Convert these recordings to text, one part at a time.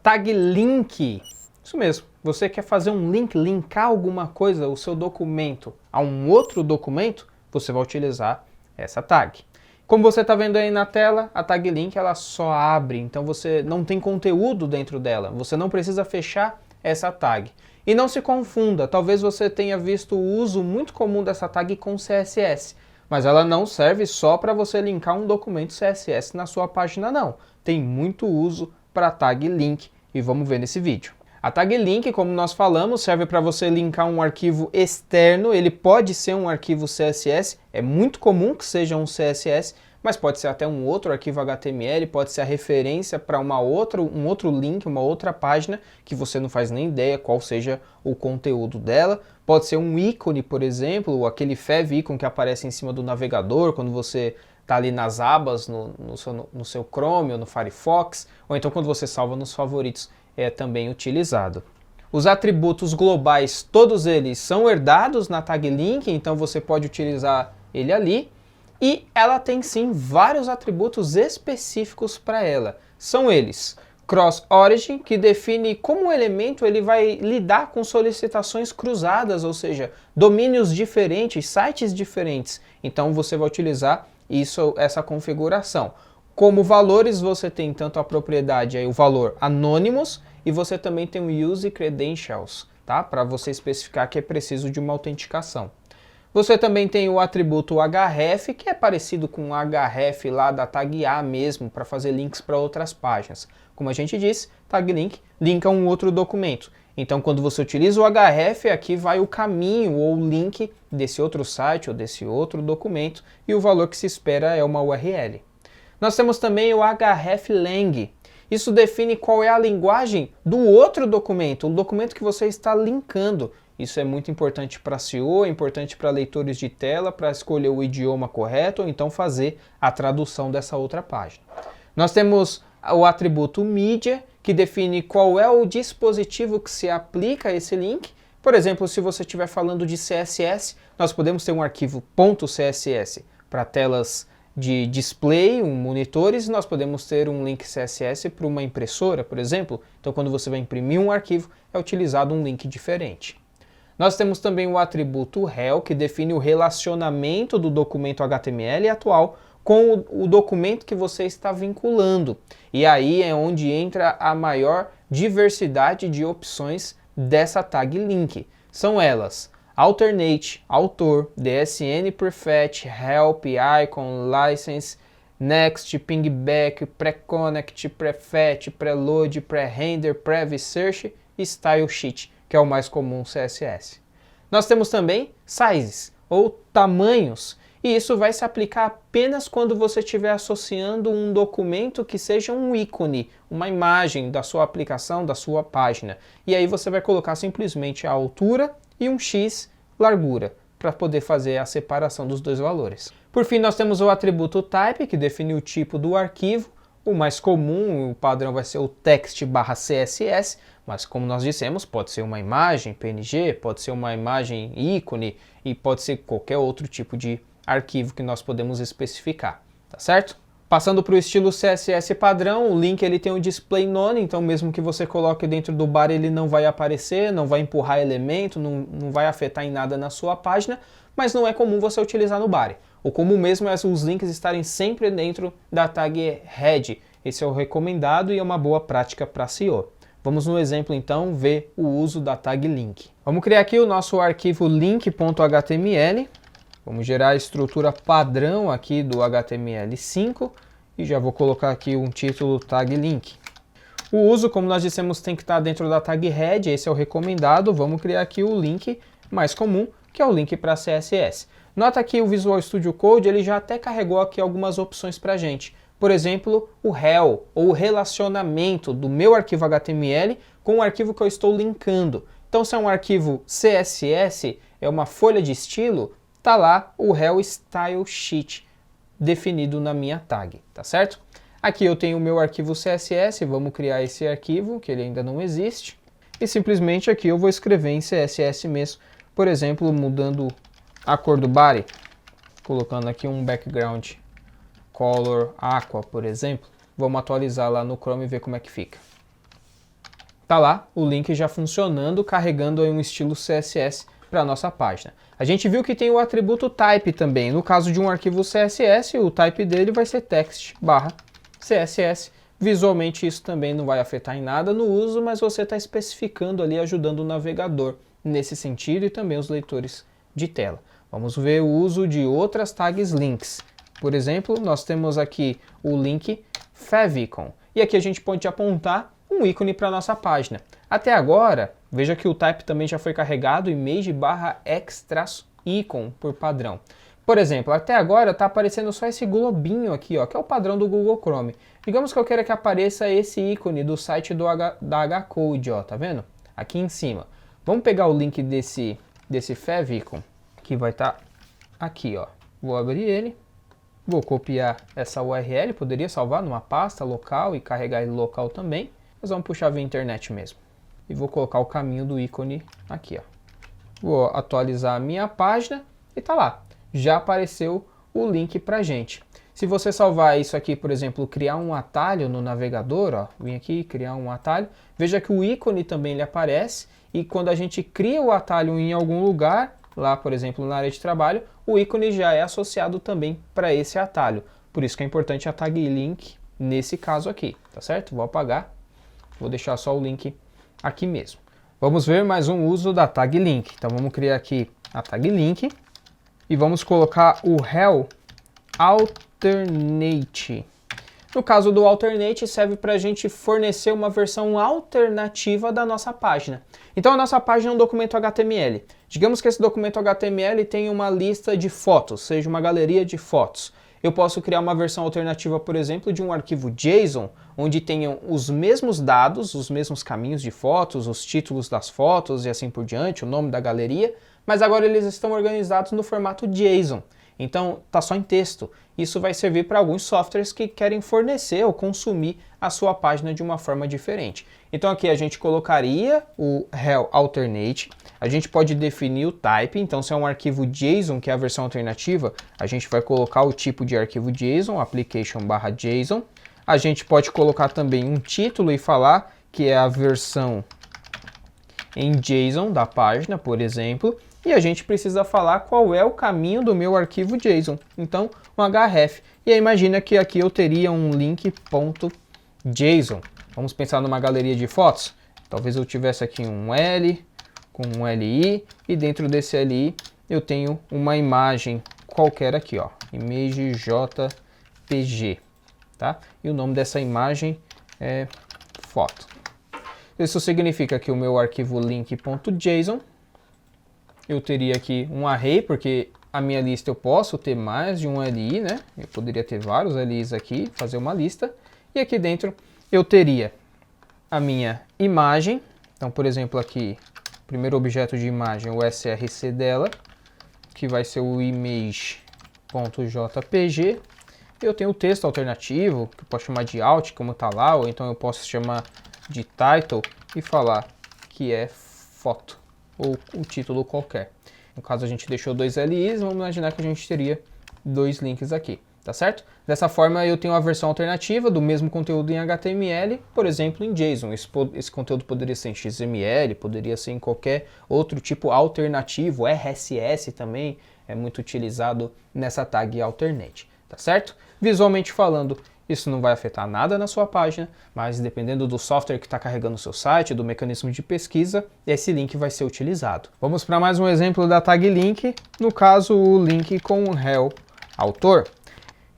Tag link. Isso mesmo. Você quer fazer um link, linkar alguma coisa, o seu documento, a um outro documento, você vai utilizar essa tag. Como você está vendo aí na tela, a tag link ela só abre, então você não tem conteúdo dentro dela. Você não precisa fechar essa tag. E não se confunda, talvez você tenha visto o uso muito comum dessa tag com CSS, mas ela não serve só para você linkar um documento CSS na sua página não. Tem muito uso para tag link e vamos ver nesse vídeo. A tag link, como nós falamos, serve para você linkar um arquivo externo. Ele pode ser um arquivo CSS, é muito comum que seja um CSS, mas pode ser até um outro arquivo HTML, pode ser a referência para um outro link, uma outra página, que você não faz nem ideia qual seja o conteúdo dela. Pode ser um ícone, por exemplo, aquele favicon que aparece em cima do navegador, quando você está ali nas abas, no seu Chrome ou no Firefox, ou então quando você salva nos favoritos, é também utilizado. Os atributos globais, todos eles são herdados na tag link, então você pode utilizar ele ali. E ela tem sim vários atributos específicos para ela. São eles: Cross Origin, que define como o elemento ele vai lidar com solicitações cruzadas, ou seja, domínios diferentes, sites diferentes. Então você vai utilizar essa configuração. Como valores, você tem tanto a propriedade, aí, o valor anonymous, e você também tem o use credentials, tá? Para você especificar que é preciso de uma autenticação. Você também tem o atributo href, que é parecido com o href lá da tag A mesmo, para fazer links para outras páginas. Como a gente disse, tag link linka um outro documento. Então, quando você utiliza o href, aqui vai o caminho ou o link desse outro site ou desse outro documento, e o valor que se espera é uma URL. Nós temos também o hreflang. Isso define qual é a linguagem do outro documento, o documento que você está linkando. Isso é muito importante para SEO, é importante para leitores de tela, para escolher o idioma correto ou então fazer a tradução dessa outra página. Nós temos o atributo media, que define qual é o dispositivo que se aplica a esse link. Por exemplo, se você estiver falando de CSS, nós podemos ter um arquivo .css para telas de display, monitores, nós podemos ter um link CSS para uma impressora, por exemplo. Então, quando você vai imprimir um arquivo, é utilizado um link diferente. Nós temos também o atributo rel, que define o relacionamento do documento HTML atual com o documento que você está vinculando. E aí é onde entra a maior diversidade de opções dessa tag link. São elas: alternate, autor, DSN prefetch, help, icon, license, next, pingback, pre-connect, prefetch, preload, pre-render, prev search e style sheet, que é o mais comum CSS. Nós temos também sizes, ou tamanhos, e isso vai se aplicar apenas quando você estiver associando um documento que seja um ícone, uma imagem da sua aplicação, da sua página. E aí você vai colocar simplesmente a altura e um X largura, para poder fazer a separação dos dois valores. Por fim, nós temos o atributo type, que define o tipo do arquivo. O mais comum, o padrão vai ser o text/css, mas como nós dissemos, pode ser uma imagem PNG, pode ser uma imagem ícone e pode ser qualquer outro tipo de arquivo que nós podemos especificar, tá certo? Passando para o estilo CSS padrão, o link ele tem um display none, então mesmo que você coloque dentro do bar ele não vai aparecer, não vai empurrar elemento, não vai afetar em nada na sua página, mas não é comum você utilizar no bar. O comum mesmo é os links estarem sempre dentro da tag head. Esse é o recomendado e é uma boa prática para SEO. Vamos no exemplo então ver o uso da tag link. Vamos criar aqui o nosso arquivo link.html. Vamos gerar a estrutura padrão aqui do HTML5 e já vou colocar aqui um título tag link. O uso, como nós dissemos, tem que estar dentro da tag head, esse é o recomendado. Vamos criar aqui o link mais comum, que é o link para CSS. Nota que o Visual Studio Code ele já até carregou aqui algumas opções para a gente. Por exemplo, o rel, ou o relacionamento do meu arquivo HTML com o arquivo que eu estou linkando. Então, se é um arquivo CSS, é uma folha de estilo, tá lá o rel style sheet definido na minha tag, tá certo? Aqui eu tenho o meu arquivo CSS, vamos criar esse arquivo, que ele ainda não existe, e simplesmente aqui eu vou escrever em CSS mesmo, por exemplo, mudando a cor do body, colocando aqui um background color aqua, por exemplo. Vamos atualizar lá no Chrome e ver como é que fica. Tá lá o link já funcionando, carregando aí um estilo CSS para a nossa página. A gente viu que tem o atributo type também. No caso de um arquivo CSS, o type dele vai ser text/CSS. Visualmente isso também não vai afetar em nada no uso, mas você está especificando ali, ajudando o navegador nesse sentido e também os leitores de tela. Vamos ver o uso de outras tags links. Por exemplo, nós temos aqui o link favicon. E aqui a gente pode apontar um ícone para a nossa página. Até agora, veja que o type também já foi carregado, image/x-icon por padrão. Por exemplo, até agora está aparecendo só esse globinho aqui, ó, que é o padrão do Google Chrome. Digamos que eu queira que apareça esse ícone do site da Hcode, ó, tá vendo? Aqui em cima. Vamos pegar o link desse favicon, que vai estar aqui, ó. Vou abrir ele. Vou copiar essa URL, poderia salvar numa pasta local e carregar ele local também, mas vamos puxar via internet mesmo. E vou colocar o caminho do ícone aqui, ó. Vou atualizar a minha página e tá lá. Já apareceu o link pra gente. Se você salvar isso aqui, por exemplo, criar um atalho no navegador, ó, vim aqui criar um atalho, veja que o ícone também ele aparece e quando a gente cria o atalho em algum lugar, lá, por exemplo, na área de trabalho, o ícone já é associado também para esse atalho. Por isso que é importante a tag link nesse caso aqui, tá certo? Vou apagar, vou deixar só o link aqui mesmo. Vamos ver mais um uso da tag link. Então vamos criar aqui a tag link e vamos colocar o rel alternate. No caso do alternate, serve para a gente fornecer uma versão alternativa da nossa página. Então a nossa página é um documento HTML. Digamos que esse documento HTML tem uma lista de fotos, seja uma galeria de fotos. Eu posso criar uma versão alternativa, por exemplo, de um arquivo JSON, onde tenham os mesmos dados, os mesmos caminhos de fotos, os títulos das fotos e assim por diante, o nome da galeria, mas agora eles estão organizados no formato JSON. Então, está só em texto. Isso vai servir para alguns softwares que querem fornecer ou consumir a sua página de uma forma diferente. Então aqui a gente colocaria o rel alternate, a gente pode definir o type, então se é um arquivo JSON, que é a versão alternativa, a gente vai colocar o tipo de arquivo JSON, application/JSON. A gente pode colocar também um título e falar que é a versão em JSON da página, por exemplo. E a gente precisa falar qual é o caminho do meu arquivo JSON. Então, um href. E aí imagina que aqui eu teria um link.json. Vamos pensar numa galeria de fotos. Talvez eu tivesse aqui um L com um LI e dentro desse LI eu tenho uma imagem qualquer aqui, ó, image JPG, tá? E o nome dessa imagem é foto. Isso significa que o meu arquivo link.json eu teria aqui um array, porque a minha lista eu posso ter mais de um LI, né? Eu poderia ter vários LIs aqui, fazer uma lista. E aqui dentro eu teria a minha imagem. Então, por exemplo, aqui, o primeiro objeto de imagem, o src dela, que vai ser o image.jpg. Eu tenho o texto alternativo, que eu posso chamar de alt, como está lá, ou então eu posso chamar de title e falar que é foto, ou um título qualquer. No caso a gente deixou dois LIs, vamos imaginar que a gente teria dois links aqui, tá certo? Dessa forma eu tenho a versão alternativa do mesmo conteúdo em HTML, por exemplo em JSON. Esse conteúdo poderia ser em XML, poderia ser em qualquer outro tipo alternativo, RSS também é muito utilizado nessa tag alternate, tá certo? Visualmente falando, isso não vai afetar nada na sua página, mas dependendo do software que está carregando o seu site, do mecanismo de pesquisa, esse link vai ser utilizado. Vamos para mais um exemplo da tag link, no caso o link com o rel autor.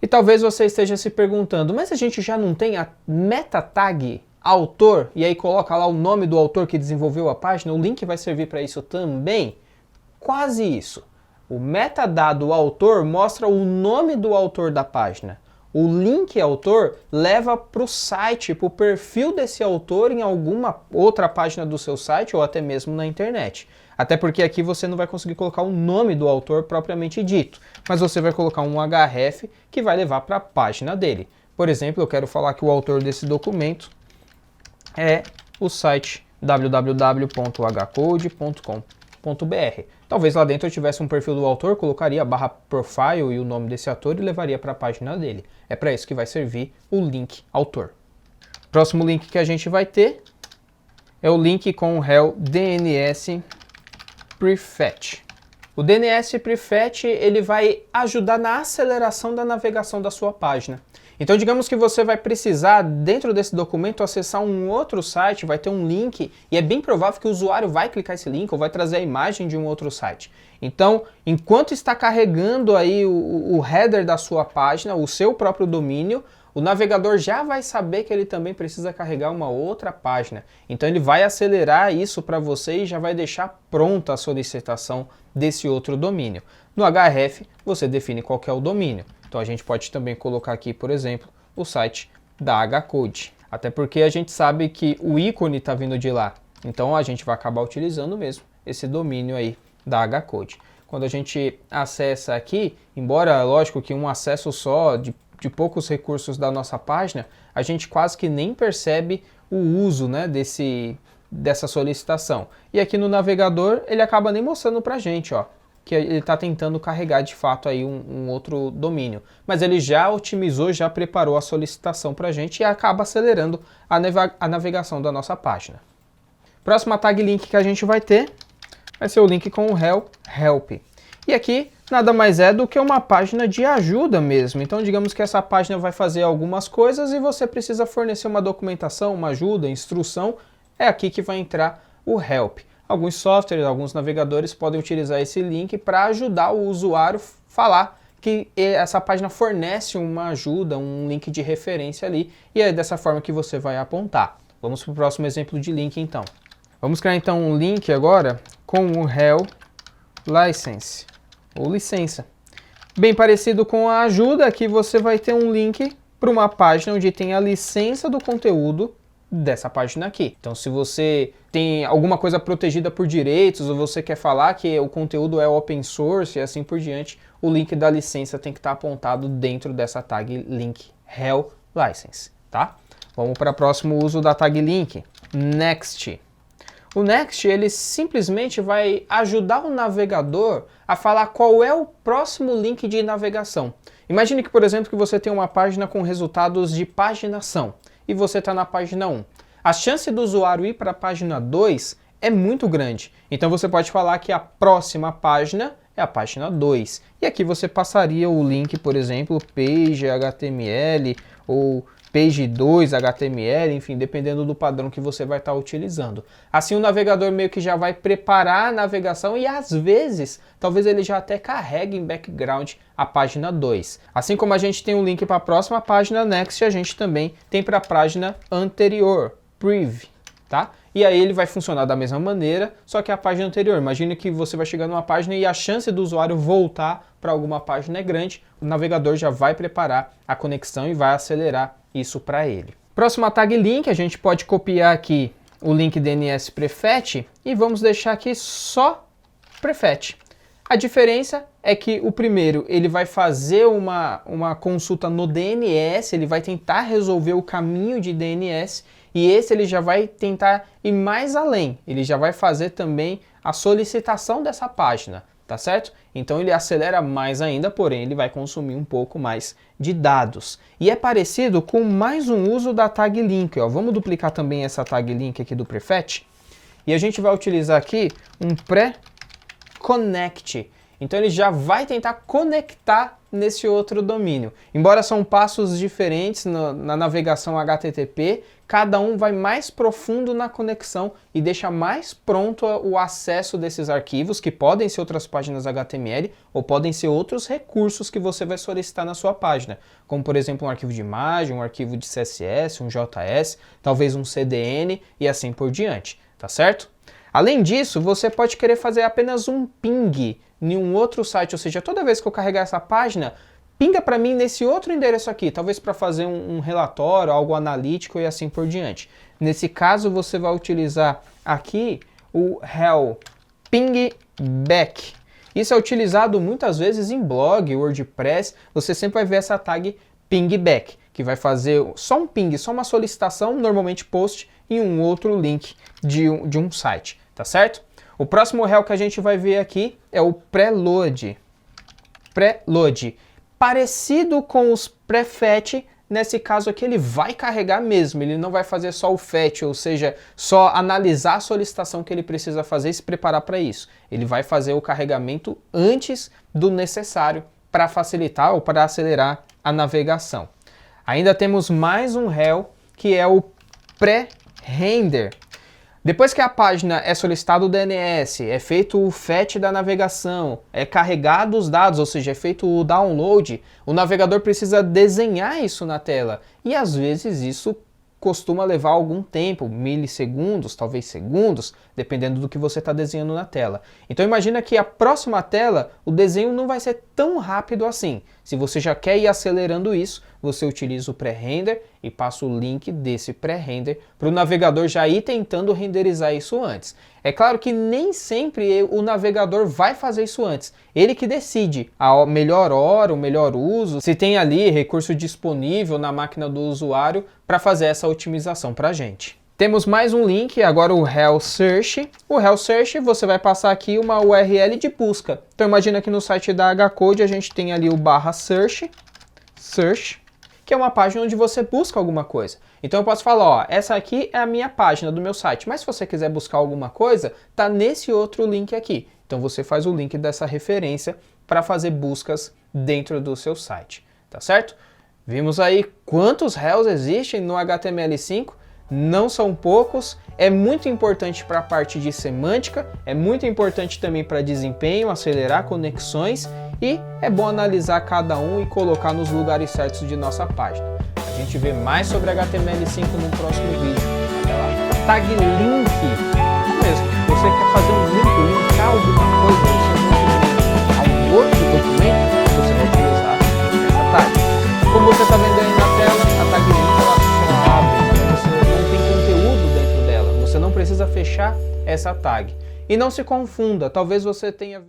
E talvez você esteja se perguntando, mas a gente já não tem a meta tag autor? E aí coloca lá o nome do autor que desenvolveu a página, o link vai servir para isso também? Quase isso. O metadado autor mostra o nome do autor da página. O link autor leva para o site, para o perfil desse autor em alguma outra página do seu site ou até mesmo na internet. Até porque aqui você não vai conseguir colocar o nome do autor propriamente dito, mas você vai colocar um href que vai levar para a página dele. Por exemplo, eu quero falar que o autor desse documento é o site www.hcode.com.br. Talvez lá dentro eu tivesse um perfil do autor, colocaria /profile e o nome desse autor e levaria para a página dele. É para isso que vai servir o link autor. Próximo link que a gente vai ter é o link com o réu DNS Prefetch. O DNS Prefetch ele vai ajudar na aceleração da navegação da sua página. Então digamos que você vai precisar, dentro desse documento, acessar um outro site, vai ter um link, e é bem provável que o usuário vai clicar esse link ou vai trazer a imagem de um outro site. Então, enquanto está carregando aí o header da sua página, o seu próprio domínio, o navegador já vai saber que ele também precisa carregar uma outra página. Então ele vai acelerar isso para você e já vai deixar pronta a solicitação desse outro domínio. No href, você define qual que é o domínio. Então a gente pode também colocar aqui, por exemplo, o site da Hcode. Até porque a gente sabe que o ícone está vindo de lá. Então a gente vai acabar utilizando mesmo esse domínio aí da Hcode. Quando a gente acessa aqui, embora lógico que um acesso só de poucos recursos da nossa página, a gente quase que nem percebe o uso, né, dessa solicitação. E aqui no navegador ele acaba nem mostrando para a gente, ó, que ele está tentando carregar de fato aí um outro domínio. Mas ele já otimizou, já preparou a solicitação para a gente e acaba acelerando a navegação da nossa página. Próxima tag link que a gente vai ter vai ser o link com o réu help. E aqui nada mais é do que uma página de ajuda mesmo. Então digamos que essa página vai fazer algumas coisas e você precisa fornecer uma documentação, uma ajuda, instrução. É aqui que vai entrar o help. Alguns softwares, alguns navegadores podem utilizar esse link para ajudar o usuário a falar que essa página fornece uma ajuda, um link de referência ali, e é dessa forma que você vai apontar. Vamos para o próximo exemplo de link então. Vamos criar então um link agora com o réu license, ou licença. Bem parecido com a ajuda, aqui você vai ter um link para uma página onde tem a licença do conteúdo dessa página aqui. Então se você tem alguma coisa protegida por direitos ou você quer falar que o conteúdo é open source e assim por diante, o link da licença tem que estar apontado dentro dessa tag link réu license, tá? Vamos para o próximo uso da tag link, next. O next ele simplesmente vai ajudar o navegador a falar qual é o próximo link de navegação. Imagine que, por exemplo, que você tem uma página com resultados de paginação e você está na página 1. A chance do usuário ir para a página 2 é muito grande. Então você pode falar que a próxima página é a página 2. E aqui você passaria o link, por exemplo, page HTML ou page 2 HTML, enfim, dependendo do padrão que você vai estar utilizando. Assim o navegador meio que já vai preparar a navegação e às vezes, talvez ele já até carregue em background a página 2. Assim como a gente tem um link para a próxima página next, a gente também tem para a página anterior, prev, tá? E aí ele vai funcionar da mesma maneira, só que a página anterior. Imagine que você vai chegar numa página e a chance do usuário voltar para alguma página é grande, o navegador já vai preparar a conexão e vai acelerar isso para ele. Próxima tag link, a gente pode copiar aqui o link DNS Prefetch e vamos deixar aqui só Prefetch. A diferença é que o primeiro ele vai fazer uma consulta no DNS, ele vai tentar resolver o caminho de DNS, e esse ele já vai tentar ir mais além, ele já vai fazer também a solicitação dessa página, tá certo? Então ele acelera mais ainda, porém ele vai consumir um pouco mais de dados. E é parecido com mais um uso da tag link, ó. Vamos duplicar também essa tag link aqui do Prefetch, e a gente vai utilizar aqui um pré-connect. Então ele já vai tentar conectar nesse outro domínio. Embora são passos diferentes na navegação HTTP, cada um vai mais profundo na conexão e deixa mais pronto o acesso desses arquivos, que podem ser outras páginas HTML ou podem ser outros recursos que você vai solicitar na sua página, como por exemplo um arquivo de imagem, um arquivo de CSS, um JS, talvez um CDN e assim por diante, tá certo? Além disso, você pode querer fazer apenas um ping em um outro site, ou seja, toda vez que eu carregar essa página, pinga para mim nesse outro endereço aqui, talvez para fazer um relatório, algo analítico e assim por diante. Nesse caso, você vai utilizar aqui o réu pingback. Isso é utilizado muitas vezes em blog, WordPress, você sempre vai ver essa tag pingback, que vai fazer só um ping, só uma solicitação, normalmente post, em um outro link de um site, tá certo? O próximo réu que a gente vai ver aqui é o preload. Preload. Parecido com os prefetch, nesse caso aqui ele vai carregar mesmo, ele não vai fazer só o fetch, ou seja, só analisar a solicitação que ele precisa fazer e se preparar para isso. Ele vai fazer o carregamento antes do necessário para facilitar ou para acelerar a navegação. Ainda temos mais um réu, que é o pré-render. Depois que a página é solicitado o DNS, é feito o fetch da navegação, é carregado os dados, ou seja, é feito o download, o navegador precisa desenhar isso na tela. E às vezes isso costuma levar algum tempo, milissegundos, talvez segundos, dependendo do que você está desenhando na tela. Então imagina que a próxima tela, o desenho não vai ser tão rápido assim. Se você já quer ir acelerando isso, você utiliza o pré-render e passa o link desse pré-render para o navegador já ir tentando renderizar isso antes. É claro que nem sempre o navegador vai fazer isso antes. Ele que decide a melhor hora, o melhor uso, se tem ali recurso disponível na máquina do usuário para fazer essa otimização para a gente. Temos mais um link, agora o Help Search. O Help Search você vai passar aqui uma URL de busca. Então imagina que no site da HCode a gente tem ali o /search, que é uma página onde você busca alguma coisa. Então eu posso falar, ó, essa aqui é a minha página do meu site, mas se você quiser buscar alguma coisa, tá nesse outro link aqui. Então você faz o link dessa referência para fazer buscas dentro do seu site, tá certo? Vimos aí quantos réus existem no HTML5, não são poucos, é muito importante para a parte de semântica, é muito importante também para desempenho, acelerar conexões e é bom analisar cada um e colocar nos lugares certos de nossa página. A gente vê mais sobre HTML5 no próximo vídeo. Até lá. Tag link, isso mesmo, você quer fazer um link, linkar alguma coisa no seu documento a um outro documento, você vai utilizar essa tag. Como você está vendo aí na tela, a tag link ela só abre, você não tem conteúdo dentro dela, você não precisa fechar essa tag. E não se confunda, talvez você tenha